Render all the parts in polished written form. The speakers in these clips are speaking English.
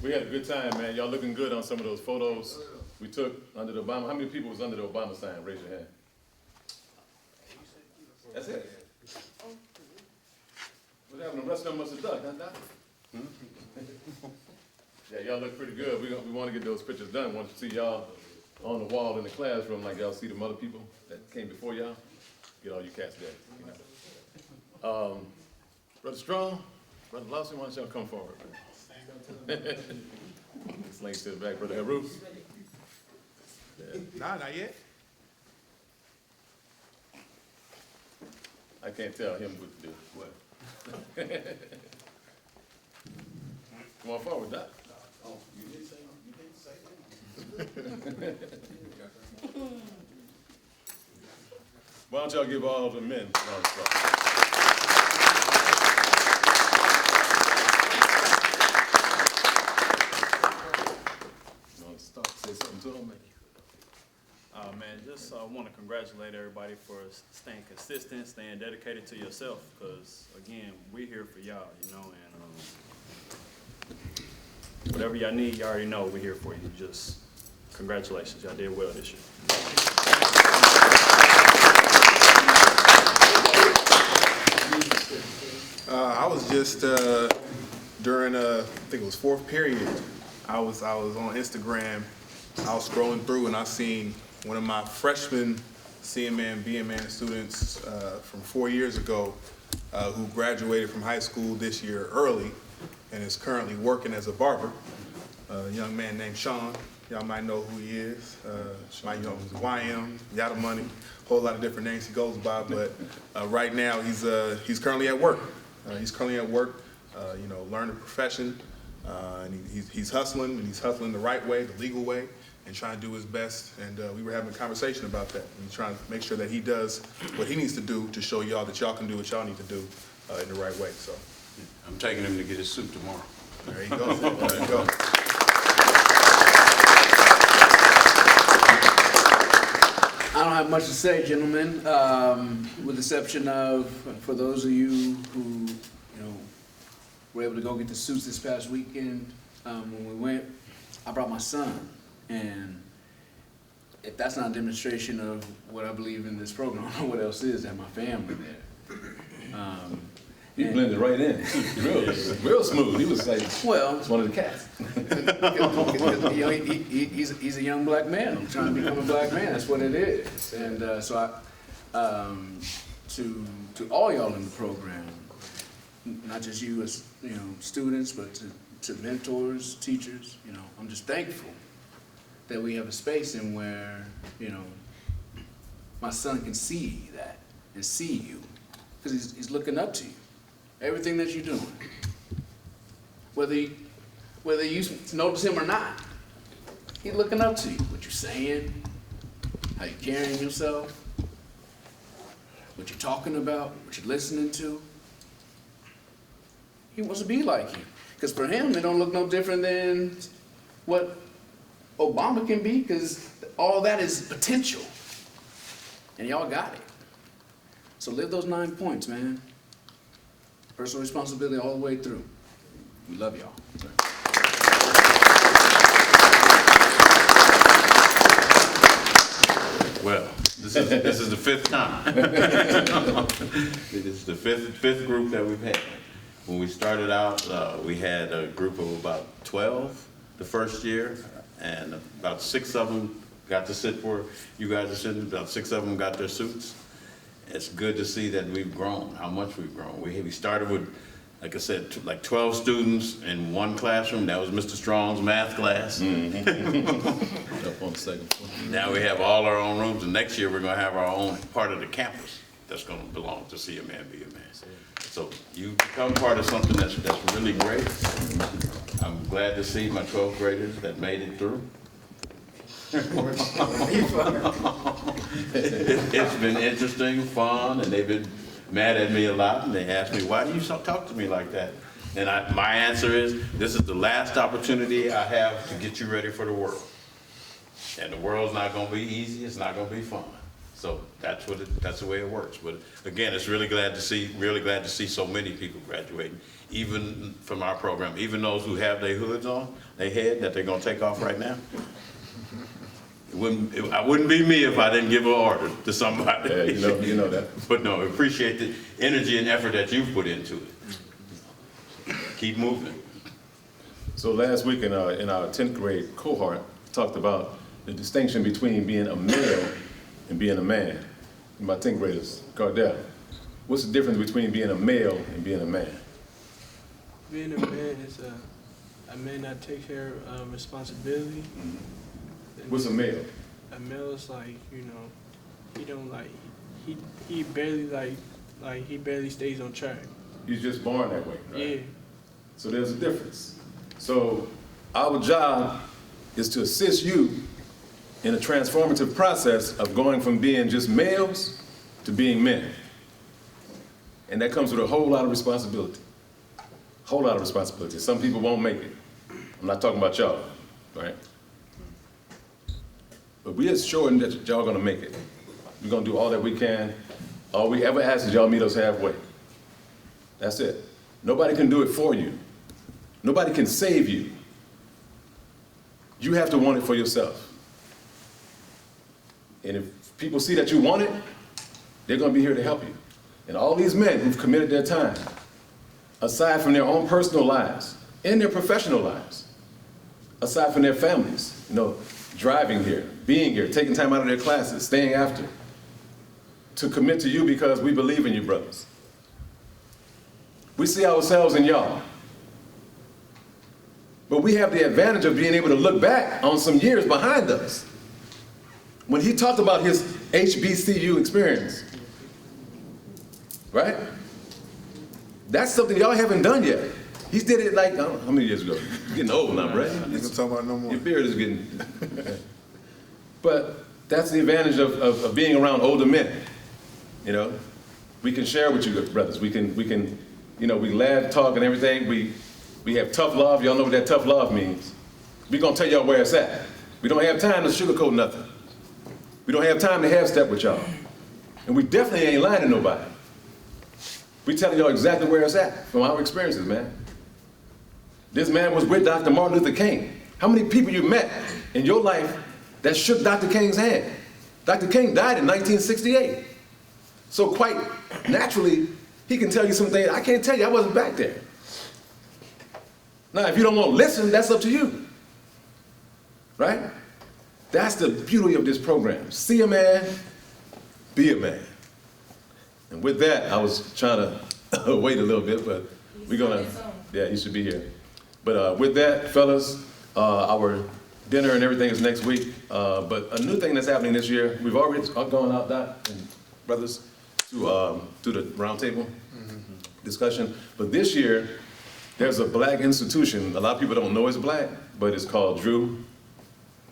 We had a good time, man. Y'all looking good on some of those photos we took under the Obama. How many people was under the Obama sign? Raise your hand. That's it. What happened? The rest of them must have ducked, huh, Doc? Yeah, y'all look pretty good. We want to get those pictures done. Want to see y'all on the wall in the classroom like y'all see the other people that came before y'all. Get all you cats there. You know. Brother Strong, Brother Lawson, why don't y'all come forward? This links to the back, Brother Harus. Yeah. Nah, not yet. I can't tell him what to do. What? Come on forward, Doc. Oh, you didn't say Why don't y'all give all the men a round of applause? You want to start? Say something to them, man. Man, just want to congratulate everybody for staying consistent, staying dedicated to yourself, because, again, we're here for y'all, you know, and whatever y'all need, you already know we're here for you. Just congratulations. Y'all did well this year. I was just during I think it was fourth period. I was on Instagram. I was scrolling through and I seen one of my freshman CMN, BMN students from 4 years ago who graduated from high school this year early and is currently working as a barber. A young man named Sean. Y'all might know who he is. Might know he's YM, Yada Money, a whole lot of different names he goes by. But right now he's currently at work. You know, learning a profession, and he's hustling, and he's hustling the right way, the legal way, and trying to do his best. And we were having a conversation about that, and trying to make sure that he does what he needs to do to show y'all that y'all can do what y'all need to do in the right way. So I'm taking him to get his suit tomorrow. there you go. There you go. I don't have much to say, gentlemen, with the exception of, for those of you who, you know, were able to go get the suits this past weekend, when we went, I brought my son, and if that's not a demonstration of what I believe in this program, I don't know what else is, and my family there. He blended right in. Real smooth. He was like, Well, it's one of the cats. you know, he's a young black man. I'm trying to become a black man. That's what it is. And so to all y'all in the program, not just you as students, but to mentors, teachers, I'm just thankful that we have a space in where my son can see that and see you, because he's looking up to you. Everything that you're doing, whether you notice him or not, he's looking up to you. What you're saying, how you're carrying yourself, what you're talking about, what you're listening to. He wants to be like you, because for him, it don't look no different than what Obama can be, because all that is potential, and y'all got it. So live those 9 points, man. Personal responsibility all the way through. We love y'all. Well, this is the fifth time. This is the fifth group that we've had. When we started out, we had a group of about 12 the first year, and about 6 of them got to sit where you guys are sitting. About 6 of them got their suits. It's good to see that we've grown, how much we've grown. We started with, like I said, like 12 students in one classroom. That was Mr. Strong's math class. Mm-hmm. Up on the second floor. Now we have all our own rooms, and next year we're going to have our own part of the campus that's going to belong to See a Man, Be a Man. So you become part of something that's really great. I'm glad to see my 12th graders that made it through. It's been interesting, fun, and they've been mad at me a lot, and they ask me, why do you talk to me like that? And my answer is, this is the last opportunity I have to get you ready for the world. And the world's not going to be easy, it's not going to be fun. So that's the way it works. But again, it's really glad to see so many people graduating, even from our program, even those who have their hoods on, their head that they're gonna take off right now. It wouldn't be me if I didn't give an order to somebody. Yeah, you know that. But no, appreciate the energy and effort that you've put into it. Keep moving. So last week in our 10th grade cohort, we talked about the distinction between being a male and being a man. My 10th graders, Cardell, what's the difference between being a male and being a man? Being a man is a man that takes care of responsibility. What's a male? A male is like, you know, he don't like, he barely like he barely stays on track. He's just born that way, right? Yeah. So there's a difference. So our job is to assist you in a transformative process of going from being just males to being men. And that comes with a whole lot of responsibility. Whole lot of responsibility. Some people won't make it. I'm not talking about y'all, right? But we are sure that y'all gonna make it. We're gonna do all that we can. All we ever ask is y'all meet us halfway. That's it. Nobody can do it for you. Nobody can save you. You have to want it for yourself. And if people see that you want it, they're gonna be here to help you. And all these men who've committed their time, aside from their own personal lives and their professional lives, aside from their families, you know, driving here, being here, taking time out of their classes, staying after, to commit to you because we believe in you, brothers. We see ourselves in y'all. But we have the advantage of being able to look back on some years behind us. When he talked about his HBCU experience, right? That's something y'all haven't done yet. He did it like, I don't know, how many years ago? You're getting old now, Brett. You can talk about it no more. Your beard is getting... But that's the advantage of being around older men, you know? We can share with you, brothers. We can, you know, we laugh, talk, and everything. We have tough love. Y'all know what that tough love means. We're gonna tell y'all where it's at. We don't have time to sugarcoat nothing. We don't have time to half-step with y'all. And we definitely ain't lying to nobody. We telling y'all exactly where it's at from our experiences, man. This man was with Dr. Martin Luther King. How many people you met in your life that shook Dr. King's hand? Dr. King died in 1968. So quite naturally, he can tell you some things I can't tell you, I wasn't back there. Now, if you don't want to listen, that's up to you, right? That's the beauty of this program. See a man, be a man. And with that, I was trying to wait a little bit, but we're gonna, yeah, he should be here. But with that, fellas, our dinner and everything is next week. But a new thing that's happening this year, we've already gone out, Doc and brothers, to the round table discussion. But this year, there's a black institution. A lot of people don't know it's black, but it's called Drew.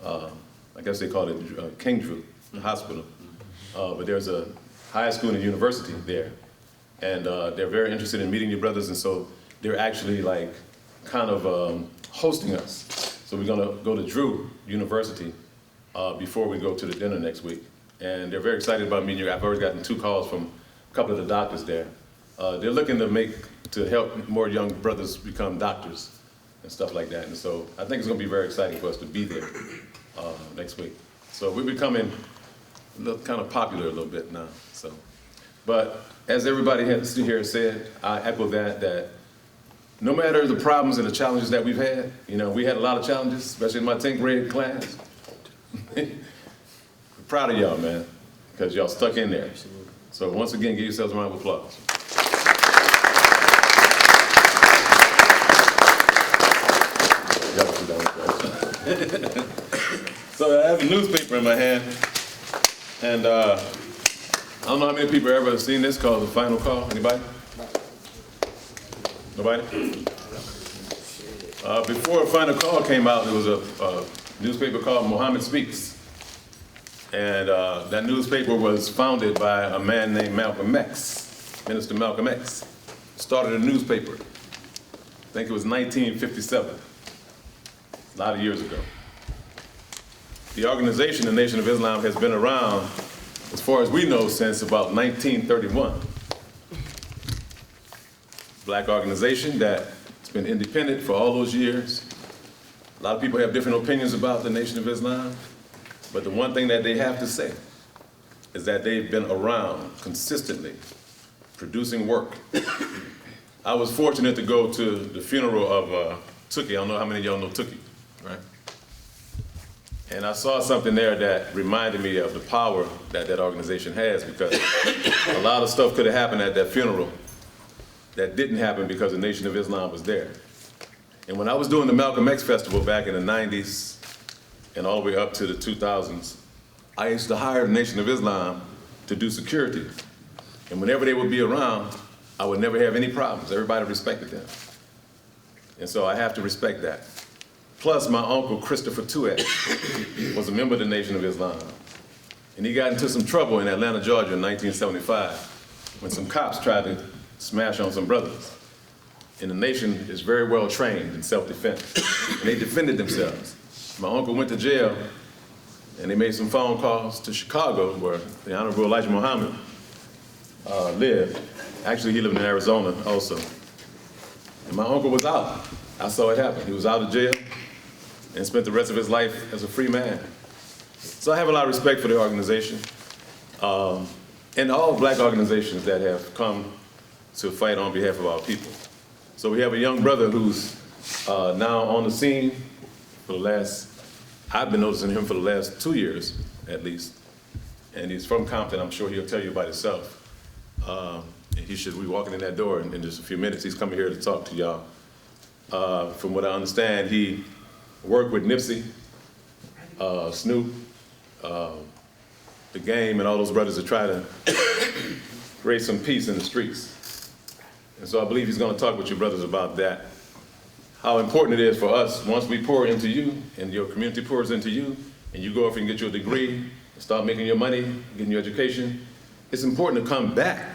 I guess they call it King Drew Hospital. But there's a high school and a university there. And they're very interested in meeting your brothers, and so they're actually like kind of hosting us. So we're gonna go to Drew University before we go to the dinner next week. And they're very excited about meeting you. I've already gotten 2 calls from a couple of the doctors there. They're looking to help more young brothers become doctors and stuff like that. And so I think it's gonna be very exciting for us to be there next week. So we're becoming kind of popular a little bit now. So, but as everybody here said, I echo that no matter the problems and the challenges that we've had, you know, we had a lot of challenges, especially in my 10th grade class. I'm proud of y'all, man, because y'all stuck in there. So once again, give yourselves a round of applause. So I have a newspaper in my hand, and I don't know how many people have ever seen this called The Final Call. Anybody? Nobody? Before Final Call came out, there was a newspaper called Muhammad Speaks. And that newspaper was founded by a man named Malcolm X, Minister Malcolm X. Started a newspaper. I think it was 1957, a lot of years ago. The organization, the Nation of Islam, has been around as far as we know, since about 1931. Black organization that's been independent for all those years. A lot of people have different opinions about the Nation of Islam, but the one thing that they have to say is that they've been around consistently, producing work. I was fortunate to go to the funeral of Tookie. I don't know how many of y'all know Tookie, right? And I saw something there that reminded me of the power that that organization has, because a lot of stuff could have happened at that funeral that didn't happen because the Nation of Islam was there. And when I was doing the Malcolm X Festival back in the 90s and all the way up to the 2000s, I used to hire the Nation of Islam to do security. And whenever they would be around, I would never have any problems. Everybody respected them. And so I have to respect that. Plus, my uncle, Christopher Tuat, was a member of the Nation of Islam. And he got into some trouble in Atlanta, Georgia in 1975 when some cops tried to smash on some brothers. And the nation is very well trained in self-defense. And they defended themselves. My uncle went to jail, and they made some phone calls to Chicago, where the Honorable Elijah Muhammad lived. Actually, he lived in Arizona also. And my uncle was out. I saw it happen. He was out of jail and spent the rest of his life as a free man. So I have a lot of respect for the organization and all black organizations that have come to fight on behalf of our people. So we have a young brother who's now on the scene for the last, I've been noticing him for the last 2 years at least. And he's from Compton. I'm sure he'll tell you about himself. And he should be walking in that door in just a few minutes. He's coming here to talk to y'all. From what I understand, he worked with Nipsey, Snoop, The Game, and all those brothers to try to create some peace in the streets. And so I believe he's going to talk with you brothers about that. How important it is for us, once we pour into you and your community pours into you, and you go off and get your degree, and start making your money, getting your education, it's important to come back.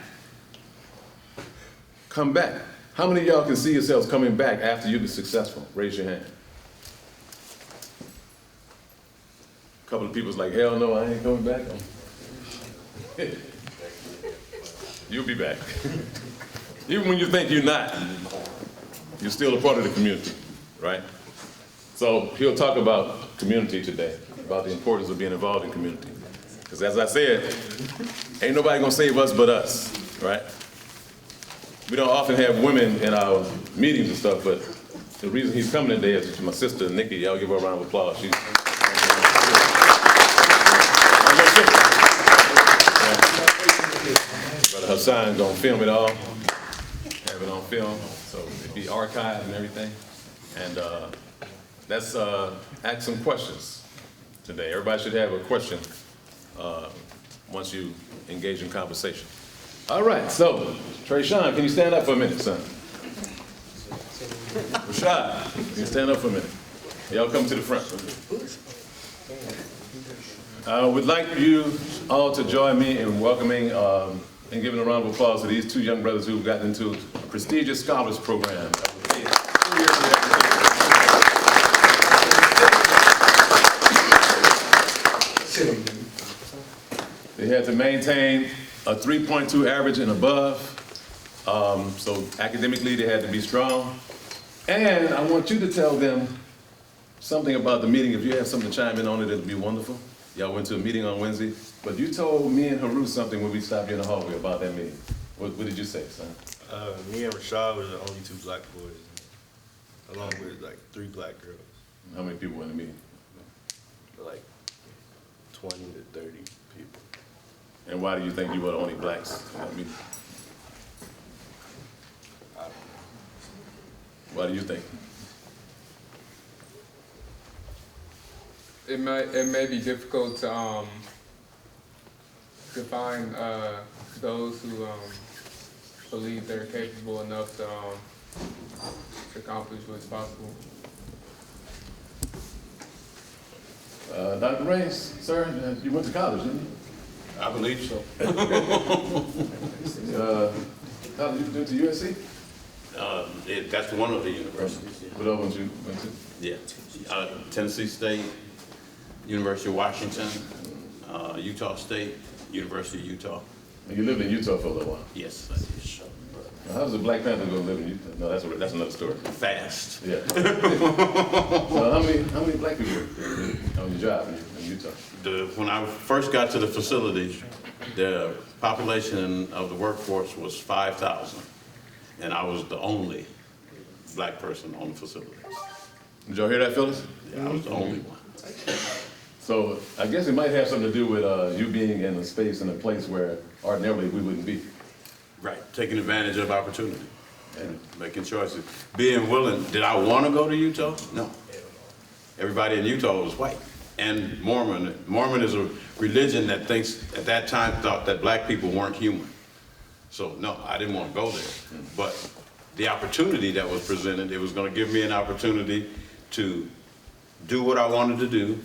Come back. How many of y'all can see yourselves coming back after you've been successful? Raise your hand. A couple of people's like, hell no, I ain't coming back. You'll be back. Even when you think you're not, you're still a part of the community, right? So he'll talk about community today, about the importance of being involved in community. Because as I said, ain't nobody gonna save us but us, right? We don't often have women in our meetings and stuff, but the reason he's coming today is my sister, Nikki. Y'all give her a round of applause. She's Brother Hassan gonna film it all, have it on film, so it be archived and everything. And let's ask some questions today. Everybody should have a question once you engage in conversation. All right, so Trayshawn, can you stand up for a minute, son? Rashad, can you stand up for a minute? Y'all come to the front. We'd like you all to join me in welcoming and giving a round of applause to these two young brothers who've gotten into a prestigious scholars program. They had to maintain a 3.2 average and above, so academically they had to be strong. And I want you to tell them something about the meeting. If you have something to chime in on it, it'd be wonderful. Y'all went to a meeting on Wednesday, but you told me and Haru something when we stopped you in the hallway about that meeting. What did you say, son? Me and Rashad were the only two black boys, along with like 3 black girls. How many people were in the meeting? Like 20 to 30 people. And why do you think you were the only blacks in that meeting? Why do you think? It may be difficult to find those who believe they're capable enough to accomplish what's possible. Dr. Race, sir, you went to college, didn't you? I believe so. College you went to USC? That's one of the universities. What other ones you went to? Yeah. Tennessee State, University of Washington, Utah State, University of Utah. And you lived in Utah for a little while. Yes, I did. Now, how does a Black Panther go live in Utah? No, that's another story. Fast. Yeah. So how many Black people on your job in Utah? When I first got to the facility, the population of the workforce was 5,000, and I was the only Black person on the facility. Did y'all hear that, Phyllis? Yeah, I was the only one. So I guess it might have something to do with you being in a space and a place where ordinarily we wouldn't be. Right, taking advantage of opportunity and making choices. Being willing, did I want to go to Utah? No. Everybody in Utah was white. And Mormon is a religion that at that time thought that Black people weren't human. So no, I didn't want to go there. But the opportunity that was presented, it was going to give me an opportunity to do what I wanted to do,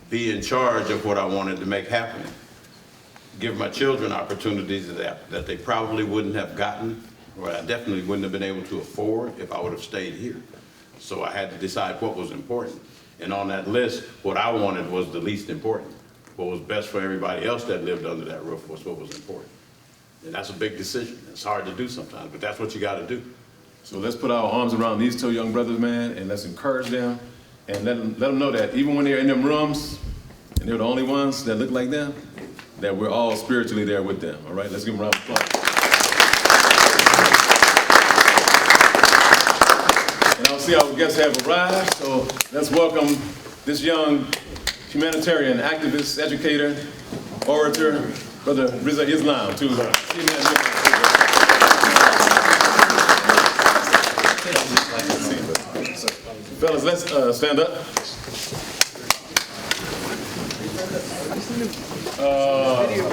be in charge of what I wanted to make happen, give my children opportunities that they probably wouldn't have gotten, or I definitely wouldn't have been able to afford if I would have stayed here. So I had to decide what was important. And on that list, what I wanted was the least important. What was best for everybody else that lived under that roof was what was important. And that's a big decision. It's hard to do sometimes, but that's what you got to do. So let's put our arms around these two young brothers, man, and let's encourage them and let them know that even when they're in them rooms and they're the only ones that look like them, that we're all spiritually there with them. All right, let's give them a round of applause. And I'll see our guests have arrived, so let's welcome this young humanitarian activist, educator, orator, Brother Rizza Islam to fellas, let's stand up.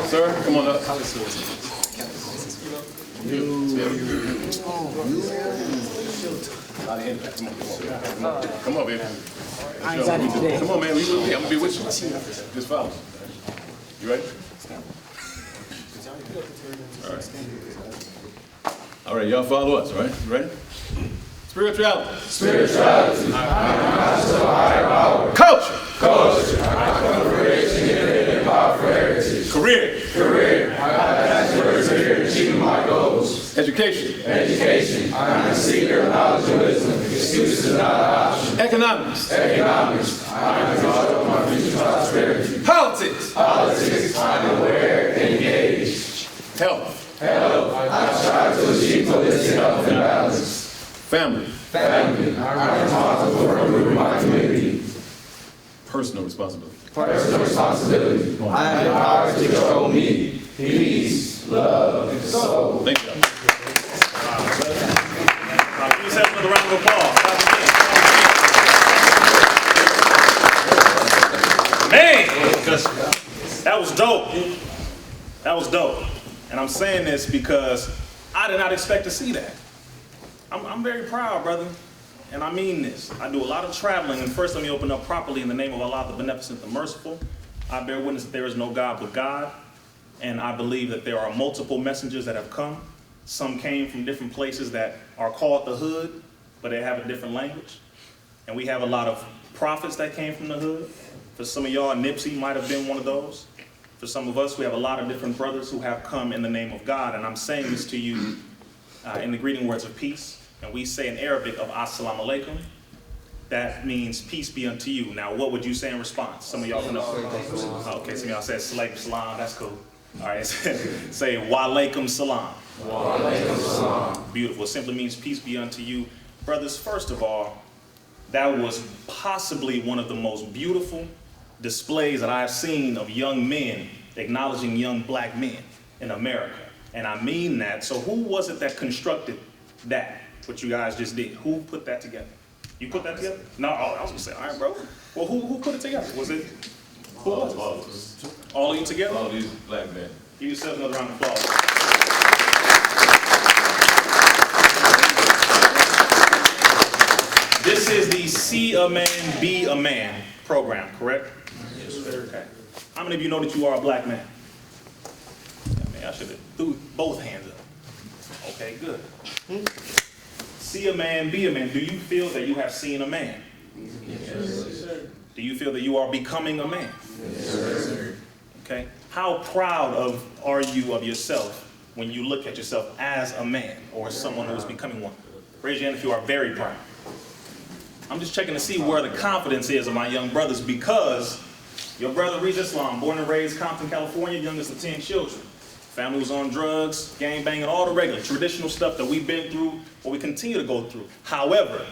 Sir, come on up. Come on, baby. Come on, man. I'm gonna be with you. Just follow. You ready? All right. All right, y'all follow us, all right? You ready? Spirituality. Spirituality. Culture. Culture. Career. Career. Achieving my goals. Education. Education. I'm a seeker of knowledge and wisdom. Excuses are not an option. Economics. Economics. I'm a God of my future prosperity. Politics. Politics. I'm aware and engaged. Health. Health. I strive to achieve holistic health and balance. Family. Family. I'm responsible for improving my community. Personal responsibility. Personal responsibility. I am empowered to control me. Peace, love, and soul. Thank you. Please have another round of applause. Man, that was dope. That was dope. And I'm saying this because I did not expect to see that. I'm very proud, brother. And I mean this. I do a lot of traveling, and first let me open up properly in the name of Allah, the Beneficent, the Merciful. I bear witness that there is no God but God, and I believe that there are multiple messengers that have come. Some came from different places that are called the hood, but they have a different language. And we have a lot of prophets that came from the hood. For some of y'all, Nipsey might have been one of those. For some of us, we have a lot of different brothers who have come in the name of God, and I'm saying this to you in the greeting words of peace. And we say in Arabic of Assalamu alaikum. That means peace be unto you. Now, what would you say in response? Some of y'all know. Okay, some of y'all said Salam Salam. That's cool. All right, say wa alaikum salam. Wa alaikum salam. Beautiful. It simply means peace be unto you. Brothers, first of all, that was possibly one of the most beautiful displays that I've seen of young men acknowledging young black men in America. And I mean that. So who was it that constructed that? What you guys just did. Who put that together? You put that together? No, I was gonna say, all right, bro. Well, who put it together? Was it? Who was it? All of us. All of you together? All of these black men. Give yourself another round of applause. This is the See a Man, Be a Man program, correct? Yes, sir. Okay. How many of you know that you are a black man? Yeah, man, I should have threw both hands up. Okay, good. See a man, be a man. Do you feel that you have seen a man? Yes, sir. Do you feel that you are becoming a man? Yes, sir. Okay. How proud are you of yourself when you look at yourself as a man or someone who is becoming one? Raise your hand if you are very proud. I'm just checking to see where the confidence is of my young brothers, because your brother Rizza Islam, born and raised Compton, California, youngest of 10 children. Family was on drugs, gang banging, all the regular traditional stuff that we've been through or we continue to go through. However,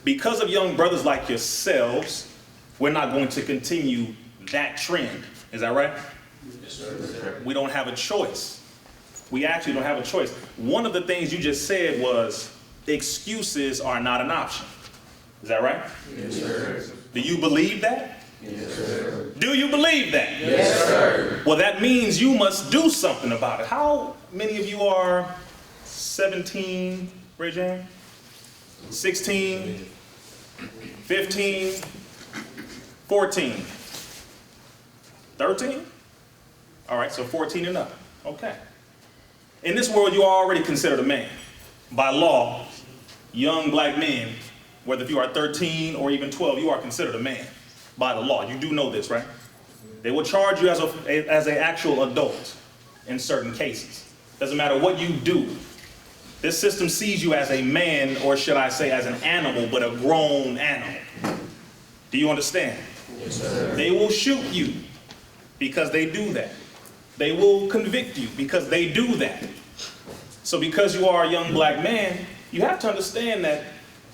because of young brothers like yourselves, we're not going to continue that trend. Is that right? Yes, sir. We don't have a choice. We actually don't have a choice. One of the things you just said was excuses are not an option. Is that right? Yes, sir. Do you believe that? Yes, sir. Do you believe that? Yes, sir. Well, that means you must do something about it. How many of you are 17, raise your hand? 16, 15, 14, 13? All right, so 14 and up. Okay. In this world, you are already considered a man. By law, young black men, whether if you are 13 or even 12, you are considered a man by the law. You do know this, right? They will charge you as an actual adult in certain cases. Doesn't matter what you do. This system sees you as a man, or should I say as an animal, but a grown animal. Do you understand? Yes, sir. They will shoot you because they do that. They will convict you because they do that. So because you are a young black man, you have to understand that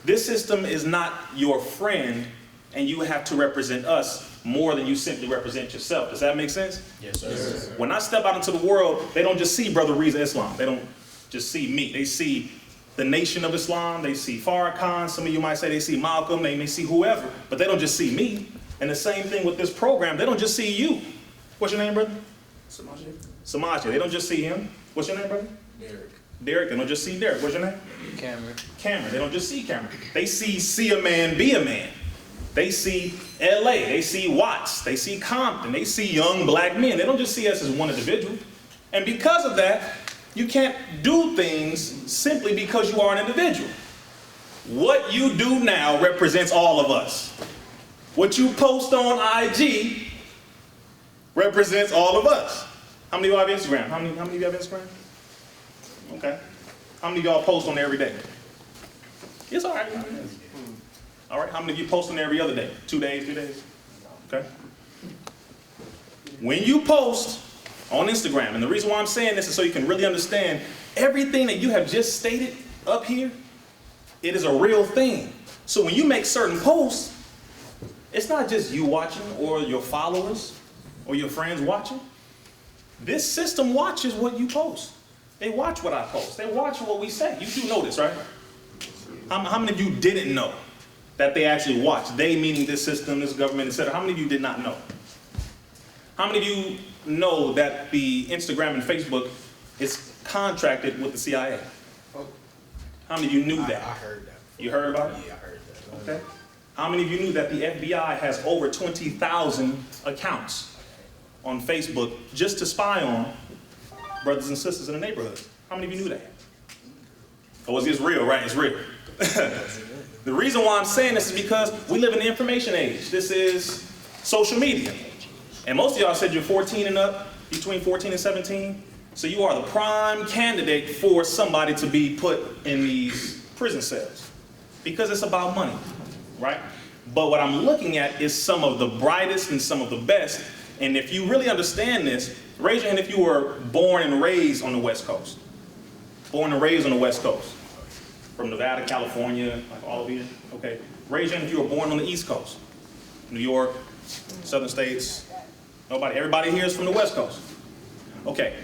this system is not your friend, and you have to represent us more than you simply represent yourself. Does that make sense? Yes, sir. Yes, sir. When I step out into the world, they don't just see Brother Rizza Islam. They don't just see me. They see the Nation of Islam. They see Farrakhan. Some of you might say they see Malcolm. They may see whoever, but they don't just see me. And the same thing with this program. They don't just see you. What's your name, brother? Samaje. Samaje. They don't just see him. What's your name, brother? Derek. Derek. They don't just see Derek. What's your name? Cameron. Cameron. They don't just see Cameron. They see a man, be a man. They see LA. They see Watts. They see Compton. They see young black men. They don't just see us as one individual. And because of that, you can't do things simply because you are an individual. What you do now represents all of us. What you post on IG represents all of us. How many of y'all have Instagram? How many of you have Instagram? Okay. How many of y'all post on there every day? It's all right. All right. How many of you post on there every other day? 2 days, 3 days? Okay. When you post on Instagram, and the reason why I'm saying this is so you can really understand everything that you have just stated up here, it is a real thing. So when you make certain posts, it's not just you watching or your followers or your friends watching. This system watches what you post. They watch what I post. They watch what we say. You do know this, right? How many of you didn't know that they actually watch? They meaning this system, this government, etc. How many of you did not know? How many of you know that the Instagram and Facebook is contracted with the CIA? How many of you knew that? I heard that. You heard about it? Yeah, I heard that. Okay. How many of you knew that the FBI has over 20,000 accounts on Facebook just to spy on brothers and sisters in the neighborhood? How many of you knew that? Oh, it's real, right? It's real. The reason why I'm saying this is because we live in the information age. This is social media. And most of y'all said you're 14 and up, between 14 and 17. So you are the prime candidate for somebody to be put in these prison cells. Because it's about money, right? But what I'm looking at is some of the brightest and some of the best. And if you really understand this, raise your hand if you were born and raised on the West Coast. Born and raised on the West Coast. From Nevada, California, like all of you. Okay. Raise your hand if you were born on the East Coast. New York, Southern States. Nobody. Everybody here is from the West Coast. Okay.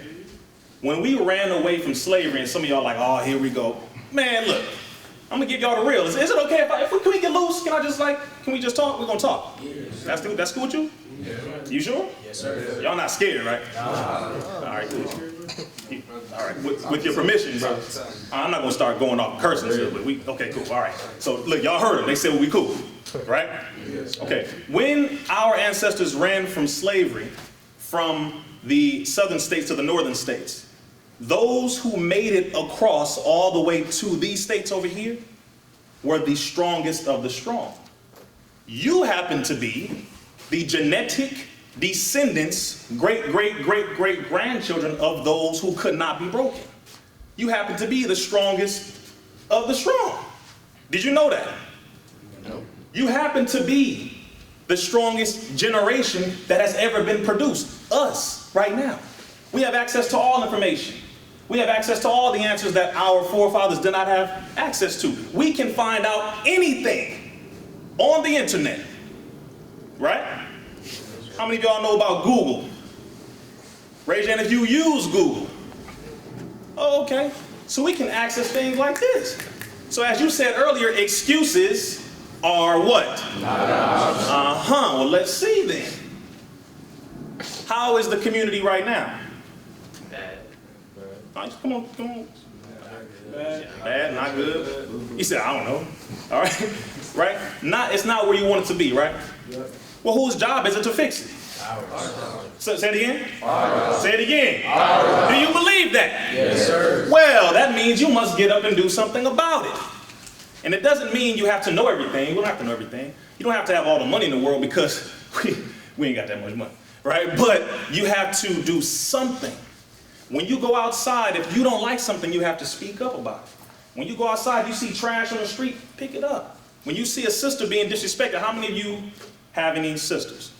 When we ran away from slavery, and some of y'all are like, oh, here we go. Man, look. I'm gonna give y'all the real. Is it okay if we get loose? Can we just talk? We're gonna talk. Yes, that's cool with you? Yeah. You sure? Yes, sir. Y'all not scared, right? No. All right, cool. All right, with your permission, bro. I'm not gonna start going off cursing, but okay, cool. All right. So look, y'all heard them. They said we cool, right? Yes. Okay. When our ancestors ran from slavery, from the southern states to the northern states, those who made it across all the way to these states over here were the strongest of the strong. You happen to be the genetic descendants, great-great-great-great-grandchildren of those who could not be broken. You happen to be the strongest of the strong. Did you know that? No. You happen to be the strongest generation that has ever been produced. Us, right now. We have access to all information. We have access to all the answers that our forefathers did not have access to. We can find out anything on the internet. Right? How many of y'all know about Google? Raise your hand if you use Google. Oh, okay. So we can access things like this. So as you said earlier, excuses are what? Well, let's see then. How is the community right now? Bad. Come on. Bad, not good. You said, I don't know. All right? Right? It's not where you want it to be, right? Well, whose job is it to fix it? So, say it again? Say it again. Do you believe that? Yes, sir. Well, that means you must get up and do something about it. And it doesn't mean you have to know everything. You don't have to know everything. You don't have to have all the money in the world because we ain't got that much money, right? But you have to do something. When you go outside, if you don't like something, you have to speak up about it. When you go outside, you see trash on the street, pick it up. When you see a sister being disrespected, how many of you have any sisters?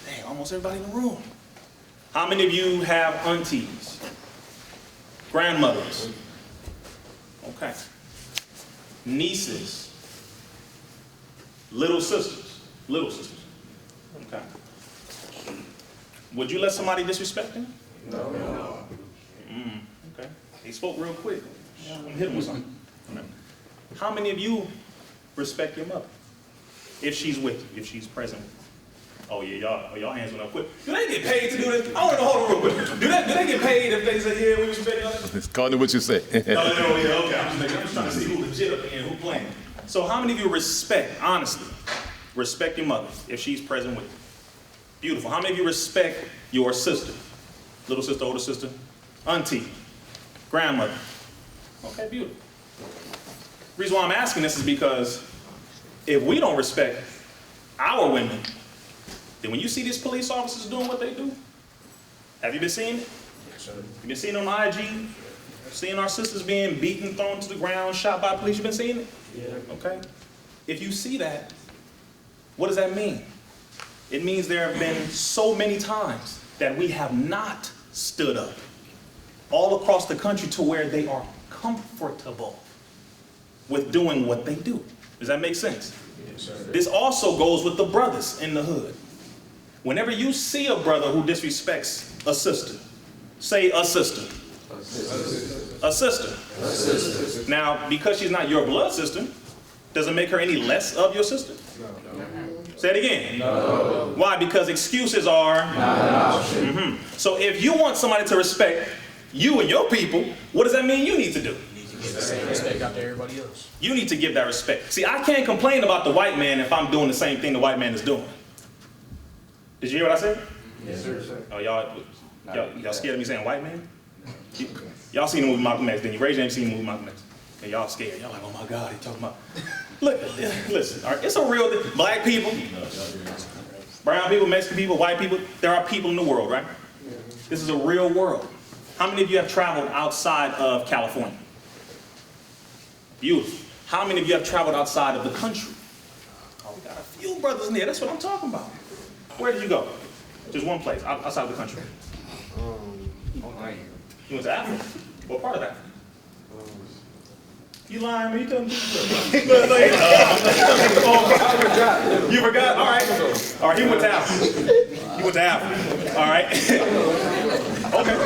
Dang, almost everybody in the room. How many of you have aunties? Grandmothers? Okay. Nieces? Little sisters? Little sisters. Okay. Would you let somebody disrespect them? No. Okay. He spoke real quick. I'm gonna hit him with something. How many of you respect your mother? If she's with you, if she's present. Oh yeah, y'all hands went up quick. Do they get paid to do this? I want to hold on real quick. Do they get paid if they say, yeah, we respect y'all? It's according to what you say. Okay. I'm just trying to see who legit up and who playing. So how many of you honestly, respect your mother if she's present with you? Beautiful. How many of you respect your sister? Little sister, older sister, auntie, grandmother? Okay, beautiful. The reason why I'm asking this is because if we don't respect our women, then when you see these police officers doing what they do, have you been seeing it? Yes, sir. You've been seeing it on IG? Seeing our sisters being beaten, thrown to the ground, shot by police? You've been seeing it? Yeah. Okay. If you see that, what does that mean? It means there have been so many times that we have not stood up all across the country to where they are comfortable with doing what they do. Does that make sense? Yes, sir. This also goes with the brothers in the hood. Whenever you see a brother who disrespects a sister, say a sister. A sister. A sister. A sister. Now, because she's not your blood sister, does it make her any less of your sister? No. Say it again. No. Why? Because excuses are not an option. So if you want somebody to respect you and your people, what does that mean you need to do? Give the same respect out to everybody else. You need to give that respect. See, I can't complain about the white man if I'm doing the same thing the white man is doing. Did you hear what I said? Yes, sir. Oh, y'all scared of me saying white man? Y'all seen the movie Malcolm X, didn't you? Raise your hand, seen the movie Malcolm X. And y'all scared. Y'all like, oh my God, he talking about. Look, listen, all right, it's a real thing. Black people, brown people, Mexican people, white people, there are people in the world, right? This is a real world. How many of you have traveled outside of California? Beautiful. How many of you have traveled outside of the country? Oh, we got a few brothers in there. That's what I'm talking about. Where did you go? Just one place, outside of the country. You went to Africa? What part of Africa? You lying, man? You telling me? You forgot? All right. All right, he went to Africa. He went to Africa. All right. Okay.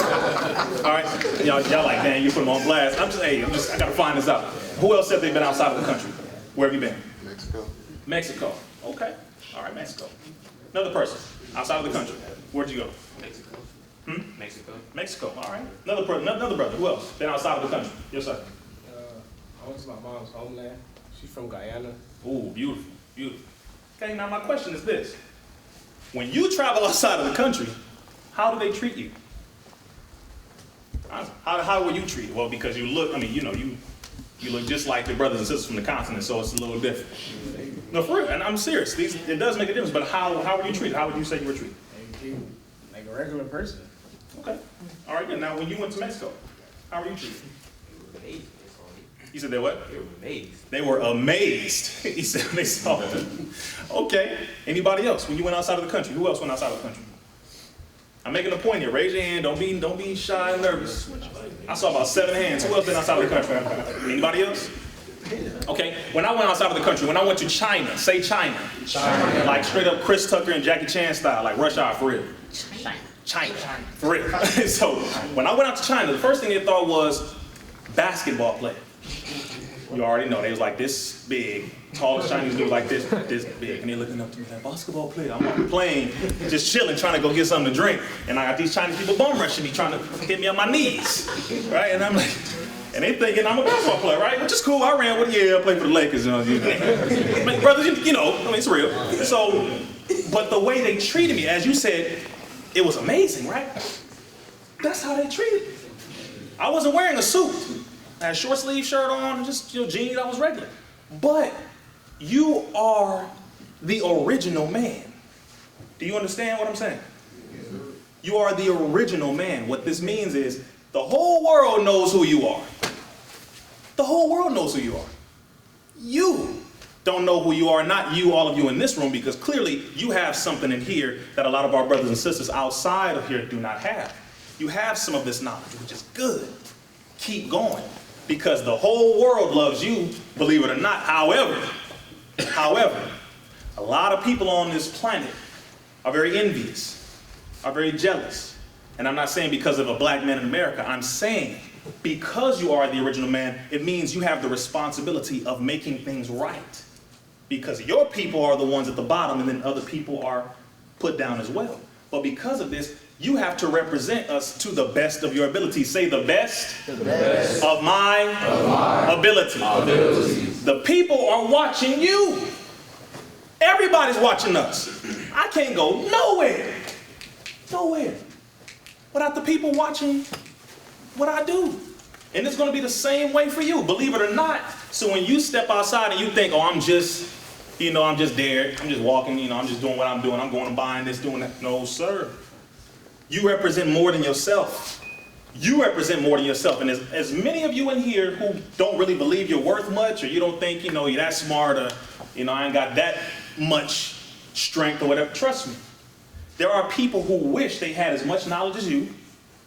All right. Y'all like, man, you put him on blast. I gotta find this out. Who else said they've been outside of the country? Where have you been? Mexico. Mexico. Okay. All right, Mexico. Another person outside of the country. Where'd you go? Mexico. Mexico. Mexico. All right. Another brother. Who else? Been outside of the country. Yes, sir. I went to my mom's homeland. She's from Guyana. Ooh, beautiful, beautiful. Okay, now my question is this. When you travel outside of the country, how do they treat you? How were you treated? Well, because you look, you look just like the brothers and sisters from the continent, so it's a little different. No, for real, and I'm serious. It does make a difference, but how were you treated? How would you say you were treated? Like a regular person. Okay. All right, good. Now, when you went to Mexico, how were you treated? You said they what? They were amazed. They were amazed. He said they saw it. Okay. Anybody else? When you went outside of the country, who else went outside of the country? I'm making a point here. Raise your hand. Don't be shy and nervous. I saw about 7 hands. Who else been outside of the country? Anybody else? Okay. When I went outside of the country, when I went to China, say China. China. Like straight up Chris Tucker and Jackie Chan style, like Rush Hour for real. China. For real. So when I went out to China, the first thing they thought was basketball player. You already know, they was like this big, tallest Chinese dude like this big, and they looking up to me like, basketball player. I'm on the plane, just chilling, trying to go get something to drink, and I got these Chinese people bum rushing me, trying to hit me on my knees, right? And I'm like, and they thinking I'm a basketball player, right? Which is cool. I ran with I played for the Lakers, like, brothers, you know, I mean, it's real. So, but the way they treated me, as you said, it was amazing, right? That's how they treated me. I wasn't wearing a suit. I had a short sleeve shirt on, just jeans, I was regular. But you are the original man. Do you understand what I'm saying? You are the original man. What this means is the whole world knows who you are. The whole world knows who you are. You don't know who you are, not you, all of you in this room, because clearly you have something in here that a lot of our brothers and sisters outside of here do not have. You have some of this knowledge, which is good. Keep going. Because the whole world loves you, believe it or not. However, a lot of people on this planet are very envious, are very jealous. And I'm not saying because of a black man in America. I'm saying because you are the original man, it means you have the responsibility of making things right. Because your people are the ones at the bottom and then other people are put down as well. But because of this, you have to represent us to the best of your ability. Say the best, of my ability. The people are watching you. Everybody's watching us. I can't go nowhere without the people watching what I do. And it's going to be the same way for you, believe it or not. So when you step outside and you think, oh, I'm just there, I'm just walking, I'm just doing what I'm doing, I'm going and buying this, doing that. No, sir. You represent more than yourself. You represent more than yourself. And as many of you in here who don't really believe you're worth much, or you don't think, you're that smart, or, I ain't got that much strength or whatever, trust me. There are people who wish they had as much knowledge as you.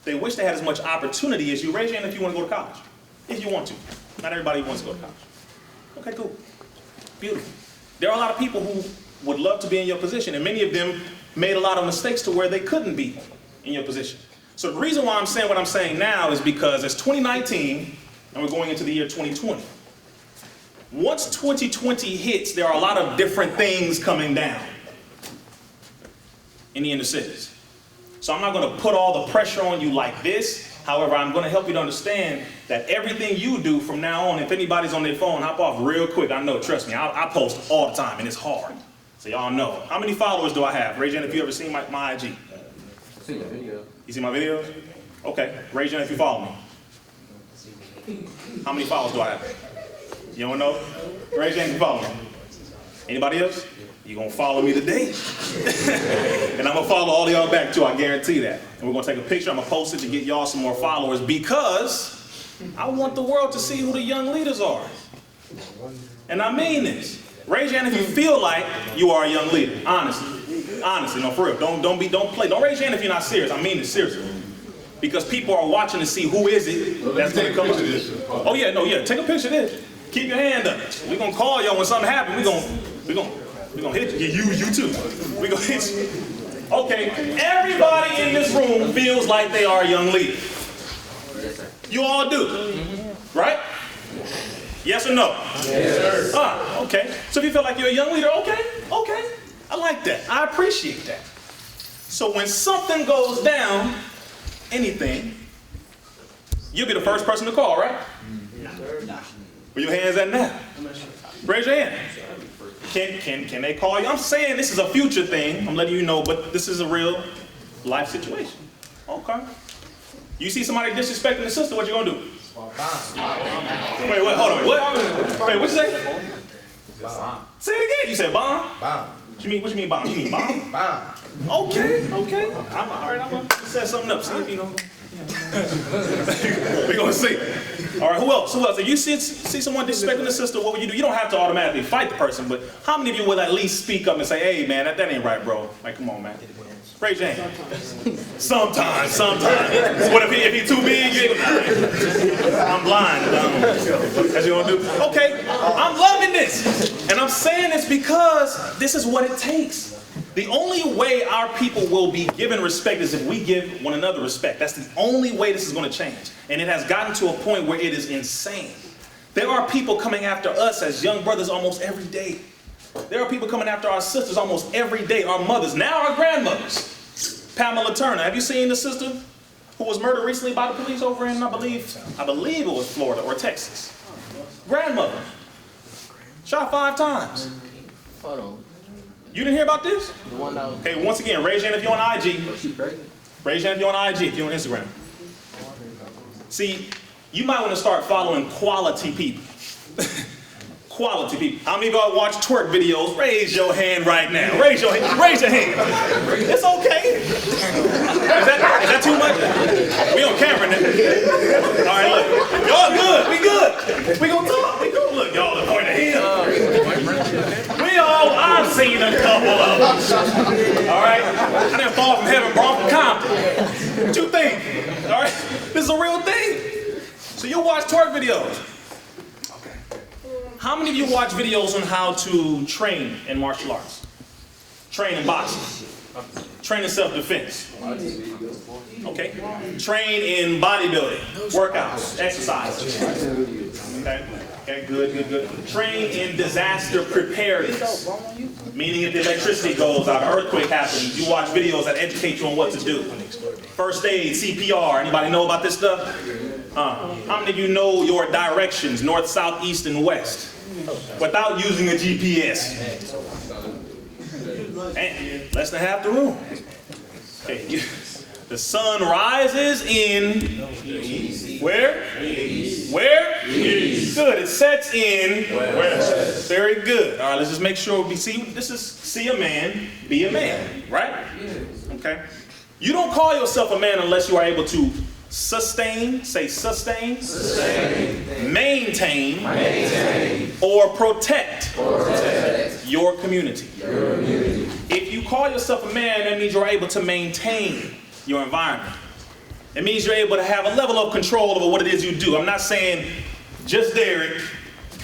They wish they had as much opportunity as you. Raise your hand if you want to go to college. If you want to. Not everybody wants to go to college. Okay, cool. Beautiful. There are a lot of people who would love to be in your position, and many of them made a lot of mistakes to where they couldn't be in your position. So the reason why I'm saying what I'm saying now is because it's 2019, and we're going into the year 2020. Once 2020 hits, there are a lot of different things coming down in the inner cities. So I'm not going to put all the pressure on you like this. However, I'm going to help you to understand that everything you do from now on, if anybody's on their phone, hop off real quick. I know, trust me, I post all the time, and it's hard. So y'all know. How many followers do I have? Raise your hand if you ever seen my IG. I've seen your video. You see my videos? Okay, raise your hand if you follow me. How many followers do I have? You don't know? Raise your hand if you follow me. Anybody else? You're going to follow me today. And I'm going to follow all of y'all back too, I guarantee that. And we're going to take a picture, I'm going to post it to get y'all some more followers because I want the world to see who the young leaders are. And I mean this. Raise your hand if you feel like you are a young leader, honestly. Honestly, no, for real. Don't play. Don't raise your hand if you're not serious. I mean it seriously. Because people are watching to see who is it that's going to come up. Oh yeah, no, yeah. Take a picture of this. Keep your hand up. We're going to call y'all when something happens. We're going to hit you. You too. We're going to hit you. Okay, everybody in this room feels like they are a young leader. You all do, right? Yes or no? Yes, sir. Okay. So if you feel like you're a young leader, okay. I like that. I appreciate that. So when something goes down, anything, you'll be the first person to call, right? Where your hands at now? Raise your hand. Can they call you? I'm saying this is a future thing. I'm letting you know, but this is a real life situation. Okay. You see somebody disrespecting the sister, what you gonna do? Wait, hold on. What? Wait, what you say? Say it again. You said bomb? Bomb. What you mean bomb? You mean bomb? Bomb. Okay. All right, I'm gonna set something up. See if you know. We're gonna see. All right, who else? If you see someone disrespecting the sister, what would you do? You don't have to automatically fight the person, but how many of you would at least speak up and say, hey man, that ain't right, bro? Like, come on, man. Raise your hand. Sometimes. What if he too big? I'm blind. That's what you gonna do? Okay, I'm loving this. And I'm saying this because this is what it takes. The only way our people will be given respect is if we give one another respect. That's the only way this is going to change. And it has gotten to a point where it is insane. There are people coming after us as young brothers almost every day. There are people coming after our sisters almost every day, our mothers, now our grandmothers. Pamela Turner, have you seen the sister who was murdered recently by the police over in, I believe it was Florida or Texas? Grandmother. Shot 5 times. Hold on. You didn't hear about this? The one that was Okay, once again, raise your hand if you're on IG. she pregnant? Raise your hand if you're on IG, if you're on Instagram. See, you might want to start following quality people. Quality people. How many of y'all watch twerk videos? Raise your hand right now. Raise your hand. Raise your hand. It's okay. Is that too much? We on camera now. All right, look. Y'all good. We good. We gonna talk. We good. Look, y'all are pointing at him. I've seen a couple of them. All right? I didn't fall from heaven, bro, from Compton. What you think? All right? This is a real thing. So you watch twerk videos. How many of you watch videos on how to train in martial arts? Train in boxing? Train in self-defense? Okay? Train in bodybuilding, workouts, exercises. Okay, good. Train in disaster preparedness. Meaning if the electricity goes out, an earthquake happens, you watch videos that educate you on what to do. First aid, CPR, anybody know about this stuff? How many of you know your directions, north, south, east, and west, without using a GPS? And less than half the room. Okay. The sun rises in where? Where? Good. It sets in west. Very good. All right, let's just make sure we see. This is see a man, be a man, right? Okay. You don't call yourself a man unless you are able to sustain, say sustain, maintain, or protect your community. If you call yourself a man, that means you're able to maintain your environment. It means you're able to have a level of control over what it is you do. I'm not saying just Derek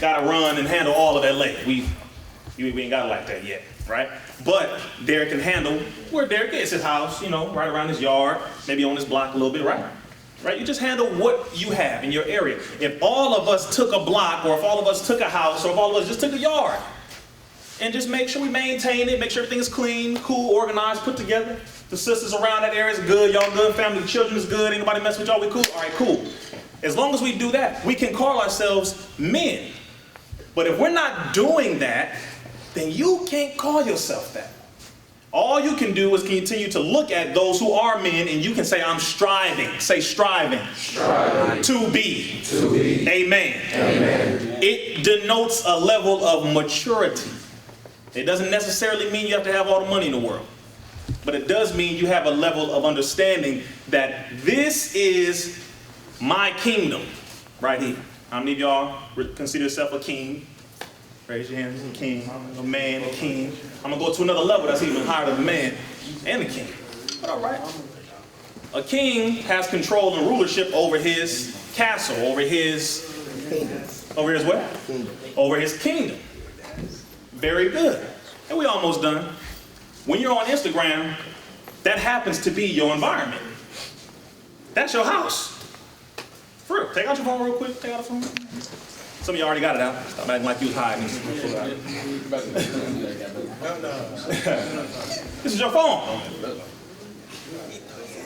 gotta run and handle all of LA. We ain't got it like that yet, right? But Derek can handle where Derek is, his house, right around his yard, maybe on his block a little bit, right? Right? You just handle what you have in your area. If all of us took a block, or if all of us took a house, or if all of us just took a yard, and just make sure we maintain it, make sure everything is clean, cool, organized, put together. The sisters around that area is good, y'all good, family, children is good, anybody mess with y'all, we cool? All right, cool. As long as we do that, we can call ourselves men. But if we're not doing that, then you can't call yourself that. All you can do is continue to look at those who are men, and you can say, I'm striving. Say striving. To be. A man. It denotes a level of maturity. It doesn't necessarily mean you have to have all the money in the world. But it does mean you have a level of understanding that this is my kingdom right here. How many of y'all consider yourself a king? Raise your hand. A king, a man, a king. I'm going to go to another level that's even higher than a man and a king. But all right. A king has control and rulership over his castle, over his what? Over his kingdom. Very good. And we almost done. When you're on Instagram, that happens to be your environment. That's your house. For real. Take out your phone real quick. Take out the phone. Some of you already got it out. Stop acting like you was hiding. This is your phone.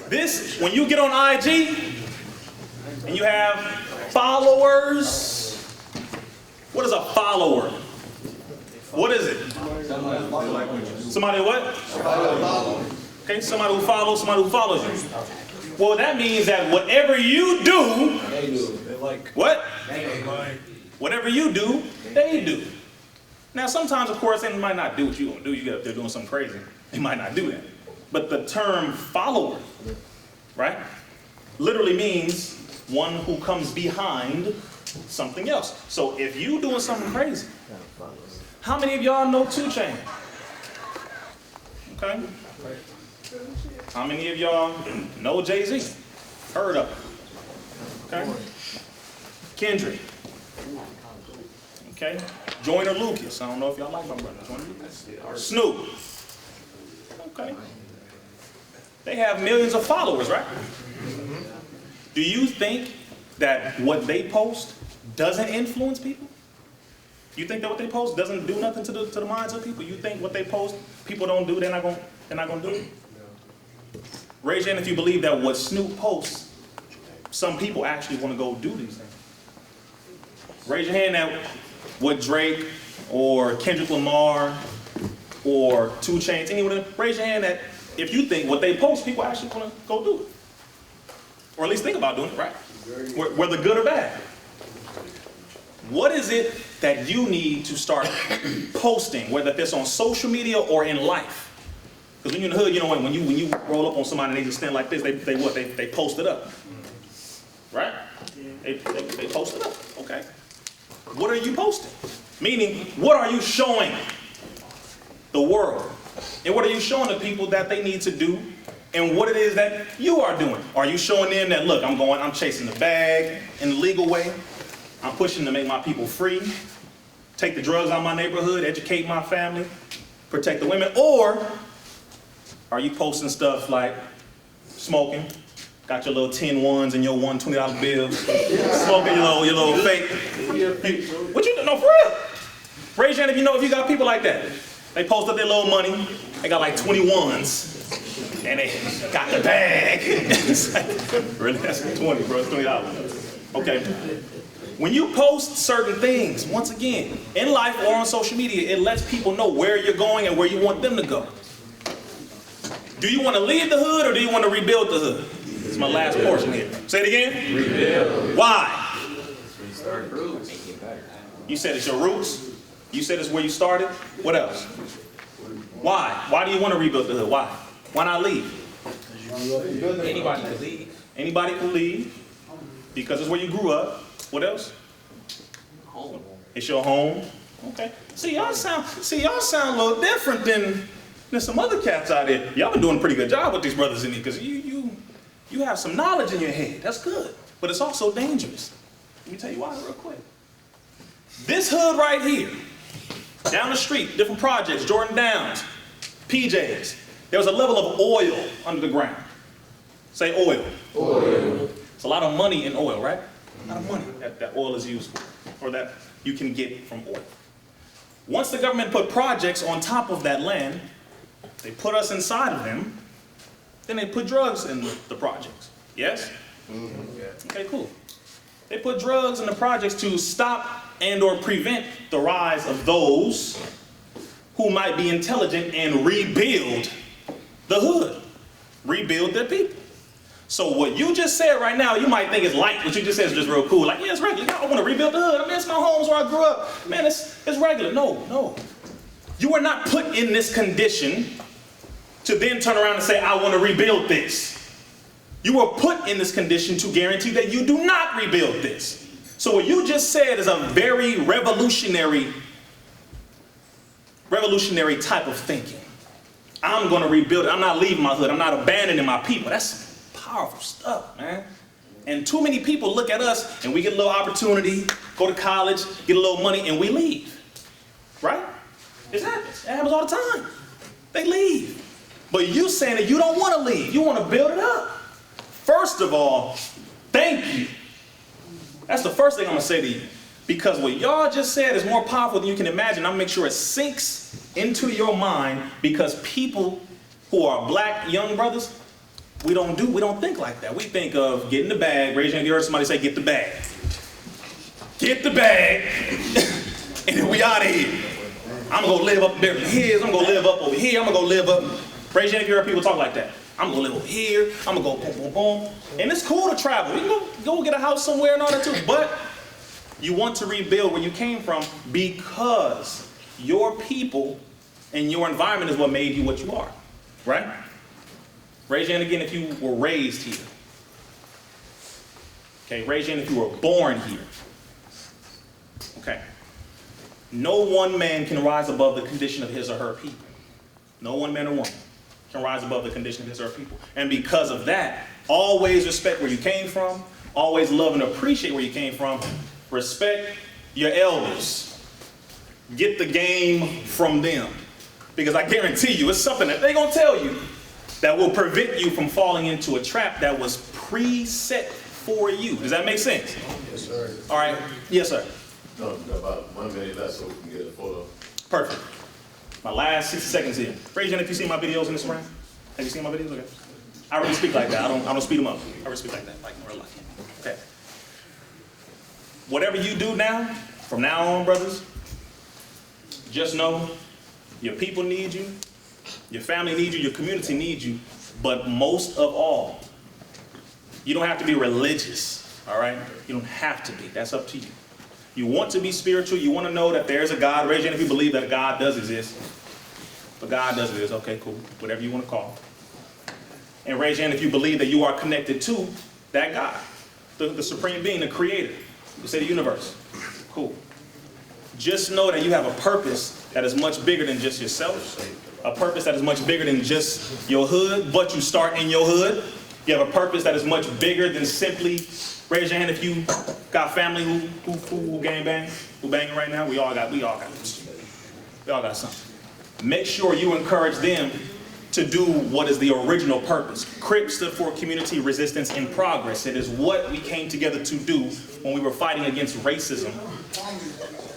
This, when you get on IG and you have followers, what is a follower? What is it? Somebody what? Okay, somebody who follows you. Well, that means that whatever you do, what? Whatever you do, they do. Now, sometimes, of course, they might not do what you want to do. You get up there doing something crazy. They might not do that. But the term follower, right, literally means one who comes behind something else. So if you doing something crazy, how many of y'all know 2 Chainz? Okay. How many of y'all know Jay-Z? Heard of him. Okay. Kendrick. Okay. Joyner Lucas. I don't know if y'all like my brother. Joyner Lucas. Snoop. Okay. They have millions of followers, right? Do you think that what they post doesn't influence people? You think that what they post doesn't do nothing to the minds of people? You think what they post, people don't do, they're not gonna do it? Raise your hand if you believe that what Snoop posts, some people actually want to go do these things. Raise your hand that what Drake or Kendrick Lamar or 2 Chainz, anyone, raise your hand that if you think what they post, people actually want to go do it. Or at least think about doing it, right? Whether good or bad. What is it that you need to start posting, whether it's on social media or in life? Because when you're in the hood, you know, when you roll up on somebody and they just stand like this, they post it up. Right? They post it up, okay. What are you posting? Meaning, what are you showing the world? And what are you showing the people that they need to do? And what it is that you are doing? Are you showing them that, look, I'm chasing the bag in the legal way. I'm pushing to make my people free, take the drugs out of my neighborhood, educate my family, protect the women? Or are you posting stuff like smoking, got your little 10 ones and your $1 $20 bill, smoking your little fake? What you no, for real? Raise your hand if you know if you got people like that. They post up their little money, they got like 21s. And they got the bag. It's like, really? That's 20, bro. It's $20. Okay. When you post certain things, once again, in life or on social media, it lets people know where you're going and where you want them to go. Do you want to leave the hood or do you want to rebuild the hood? This is my last portion here. Say it again. Rebuild. Why? You said it's your roots. You said it's where you started. What else? Why? Why do you want to rebuild the hood? Why? Why not leave? Anybody can leave. Anybody can leave because it's where you grew up. What else? Home. It's your home. Okay. See, y'all sound a little different than some other cats out there. Y'all been doing a pretty good job with these brothers in here because you have some knowledge in your head. That's good. But it's also dangerous. Let me tell you why real quick. This hood right here, down the street, different projects, Jordan Downs, PJs, there was a level of oil under the ground. Say oil. Oil. It's a lot of money in oil, right? A lot of money that oil is used for, or that you can get from oil. Once the government put projects on top of that land, they put us inside of them, then they put drugs in the projects. Yes? Mm-hmm. Okay, cool. They put drugs in the projects to stop and or prevent the rise of those who might be intelligent and rebuild the hood, rebuild their people. So what you just said right now, you might think it's light. What you just said is just real cool. Like, yeah, it's regular. I want to rebuild the hood. I mean, it's my homes where I grew up. Man, it's regular. No. You are not put in this condition to then turn around and say, I want to rebuild this. You are put in this condition to guarantee that you do not rebuild this. So what you just said is a very revolutionary type of thinking. I'm going to rebuild it. I'm not leaving my hood. I'm not abandoning my people. That's powerful stuff, man. And too many people look at us and we get a little opportunity, go to college, get a little money, and we leave. Right? It happens. It happens all the time. They leave. But you saying that you don't want to leave. You want to build it up. First of all, thank you. That's the first thing I'm going to say to you. Because what y'all just said is more powerful than you can imagine. I'm going to make sure it sinks into your mind, because people who are black young brothers, we don't think like that. We think of getting the bag. Raise your hand if you heard somebody say, get the bag. Get the bag, and then we out of here. I'm going to go live up there. I'm going to live up over here. I'm going to go live up. Raise your hand if you heard people talk like that. I'm going to live over here. I'm going to go boom, boom, boom. And it's cool to travel. You can go get a house somewhere and all that too. But you want to rebuild where you came from because Your people and your environment is what made you what you are, right? Raise your hand again if you were raised here. Okay, raise your hand if you were born here. Okay. No one man can rise above the condition of his or her people. No one man or woman can rise above the condition of his or her people. And because of that, always respect where you came from. Always love and appreciate where you came from. Respect your elders. Get the game from them. Because I guarantee you, it's something that they're going to tell you that will prevent you from falling into a trap that was preset for you. Does that make sense? Yes, sir. All right. Yes, sir. No, we got about 1 minute left so we can get a photo. Perfect. My last 60 seconds here. Raise your hand if you've seen my videos in this round. Have you seen my videos? Okay. I really speak like that. I don't speed them up. I really speak like that, like in real life. Okay. Whatever you do now, from now on, brothers, just know your people need you, your family needs you, your community needs you, but most of all, you don't have to be religious, all right? You don't have to be. That's up to you. You want to be spiritual. You want to know that there's a God. Raise your hand if you believe that God does exist. But God does exist. Okay, cool. Whatever you want to call. And raise your hand if you believe that you are connected to that God, the supreme being, the creator, the say the universe. Cool. Just know that you have a purpose that is much bigger than just yourself. A purpose that is much bigger than just your hood, but you start in your hood. You have a purpose that is much bigger than simply, raise your hand if you got family who gang bang, who banging right now. We all got something. Make sure you encourage them to do what is the original purpose. CRIP stood for Community Resistance in Progress. It is what we came together to do when we were fighting against racism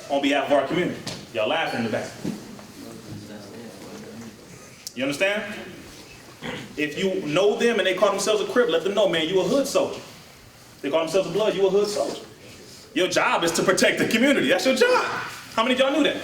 on behalf of our community. Y'all laughing in the back. You understand? If you know them and they call themselves a Crip, let them know, man, you a hood soldier. They call themselves a Blood, you a hood soldier. Your job is to protect the community. That's your job. How many of y'all knew that?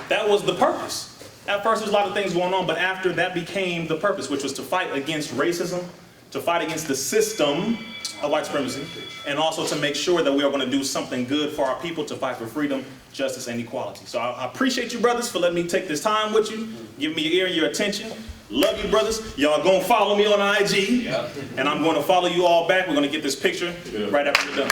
That was the purpose. At first, there's a lot of things going on, but after that became the purpose, which was to fight against racism, to fight against the system of white supremacy, and also to make sure that we are going to do something good for our people, to fight for freedom, justice, and equality. So I appreciate you, brothers, for letting me take this time with you, giving me your ear and your attention. Love you, brothers. Y'all gonna follow me on IG, and I'm going to follow you all back. We're going to get this picture right after we're done.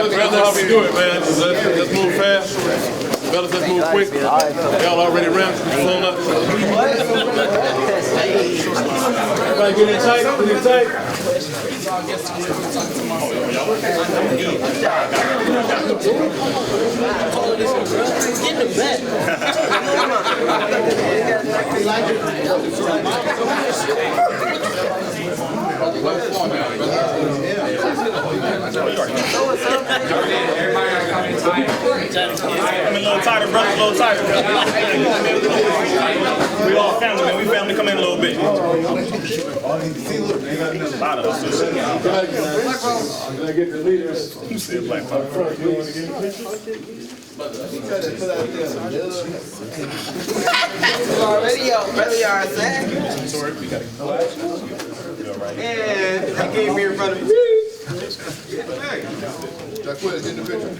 Brothers, how we do it, man? Let's move fast. Brothers, let's move quick. Y'all already ran, flown up. Everybody get in tight, get in tight. Get in the bed. Come in a little tighter, brother, a little tighter. We all family, man. We family, come in a little bit. A lot of us. Can I get the leaders? You said black power. Already out, brother, y'all sad. And I came here in front of you. Jaquez, get in the picture.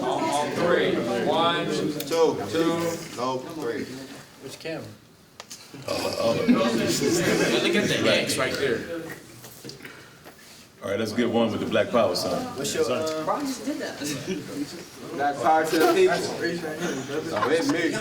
On three. 1, 2, No, 3. Which camera? look at the X right there. All right, let's get one with the Black Power sign. What's your, Got power to the people. Oh, it's me.